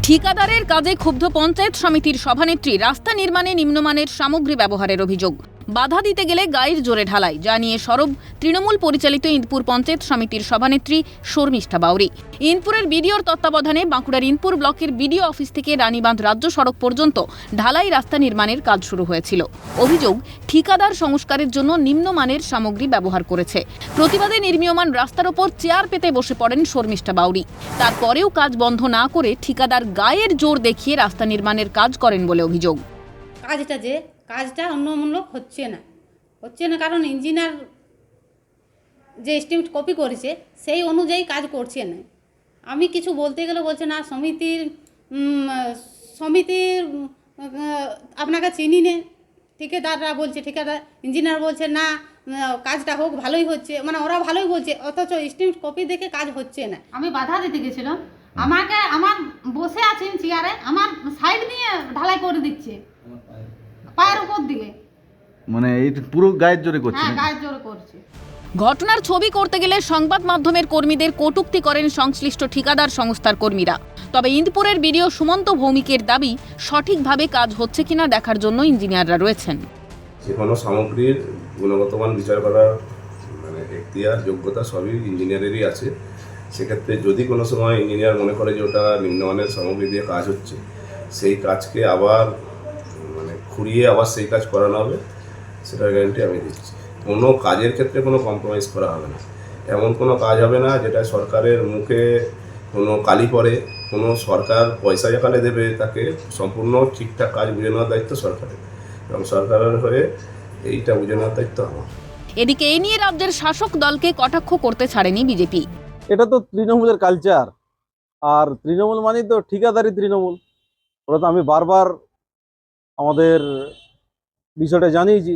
ঠিকাদারের কাজে ক্ষুব্ধ পঞ্চায়েত সমিতির সভানেত্রী রাস্তা নির্মাণে নিম্নমানের সামগ্রী ব্যবহারের অভিযোগ। বাধা দিতে গেলে গায়ের জোরে ঢালাই, যা নিয়ে সরব তৃণমূল পরিচালিত ইন্দপুর পঞ্চায়েত সমিতির সভানেত্রী শর্মিষ্ঠা বাউরি। ইন্দপুরের বিডিওর তত্ত্বাবধানে বাঁকুড়ার ইন্দপুর ব্লকের বিডিও অফিস থেকে রানীবাঁধ রাজ্য সড়ক পর্যন্ত ঢালাই রাস্তা নির্মাণের কাজ শুরু হয়েছিল। অভিযোগ, ঠিকাদার সংস্কারের জন্য নিম্নমানের সামগ্রী ব্যবহার করেছে। প্রতিবাদে নির্মীয়মান রাস্তার ওপর চেয়ার পেতে বসে পড়েন শর্মিষ্ঠা বাউরি। তারপরেও কাজ বন্ধ না করে ঠিকাদার গায়ের জোর দেখিয়ে রাস্তা নির্মাণের কাজ করেন বলে অভিযোগ। কাজটা অন্যমূলক হচ্ছে না কারণ ইঞ্জিনিয়ার যে এস্টিমেট কপি করেছে সেই অনুযায়ী কাজ করছে না। আমি কিছু বলতে গেলে বলছে না সমিতির আপনাকে চিনি নে। ঠিকাদাররা বলছে, ঠিকাদার ইঞ্জিনিয়ার বলছে না কাজটা হোক, ভালোই হচ্ছে, মানে ওরা ভালোই বলছে, অথচ এস্টিমেট কপি দেখে কাজ হচ্ছে না। আমি বাধা দিতে গেছিলাম, আমার বসে আছেন চেয়ারে, আমার সাইড নিয়ে ঢালাই করে দিচ্ছে পায়ের উপর দিকে, মানে এই পুরো গায়ের জোরে করছে। হ্যাঁ, গায়ের জোরে করছে। ঘটনার ছবি করতে গেলে সংবাদ মাধ্যমের কর্মীদের কটূক্তি করেন সংশ্লিষ্ট ঠিকাদার সংস্থার কর্মীরা। তবে ইন্দপুরের বিডিও সুমন্ত ভৌমিকের দাবি, সঠিকভাবে কাজ হচ্ছে কিনা দেখার জন্য ইঞ্জিনিয়াররা রয়েছেন। যে কোনো সামগ্রীর গুণগত মান বিচার করার এখতিয়ার, যোগ্যতা সবই ইঞ্জিনিয়ারেরই আছে। সেক্ষেত্রে যদি কোনো সময় ইঞ্জিনিয়ার মনে করে যে ওটা নিম্নমানের সামগ্রী দিয়ে কাজ হচ্ছে, সেই কাজকে আবার খুঁড়িয়ে আবার সেই কাজ করানো হবে, সেটার গ্যারান্টি আমি দিচ্ছি। কোনো কাজের ক্ষেত্রে কোনো কম্প্রোমাইজ করা হবে না। এমন কোনো কাজ হবে না যেটা সরকারের মুখে কোনো কালি পড়ে। কোনো সরকার পয়সা যেখানে দেবে তাকে সম্পূর্ণ ঠিকঠাক কাজ বুঝে নেওয়ার দায়িত্ব সরকারের, এবং সরকারের হয়ে এইটা বুঝে নেওয়ার দায়িত্ব আমার। এদিকে এ নিয়ে রাজ্যের শাসক দলকে কটাক্ষ করতে ছাড়েনি বিজেপি। এটা তো তৃণমূলের কালচার, আর তৃণমূল মানে তো ঠিকাদারি তৃণমূল। ওরা তো আমি বারবার আমাদের বিষয়টা জানিয়েছি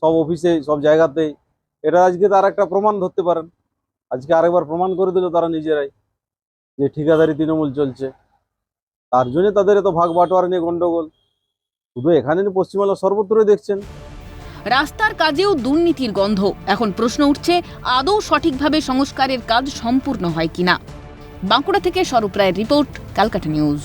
সব অফিসে, সব জায়গাতেই। এটা আজকে তার একটা প্রমাণ ধরতে পারেন। আজকে আরেকবার প্রমাণ করে দিল তারা নিজেরাই যে ঠিকাদারি তৃণমূল চলছে। তার জন্য তাদের এত ভাগ বাটোয়ারা নিয়ে গন্ডগোল। শুধু এখানে পশ্চিমবাংলা সর্বত্রই দেখছেন। রাস্তার কাজেও দুর্নীতির গন্ধ। এখন প্রশ্ন উঠছে, আদৌ সঠিকভাবে সংস্কারের কাজ সম্পূর্ণ হয় কিনা। বাঁকুড়া থেকে স্বরূপ রায়ের রিপোর্ট, ক্যালকাটা নিউজ।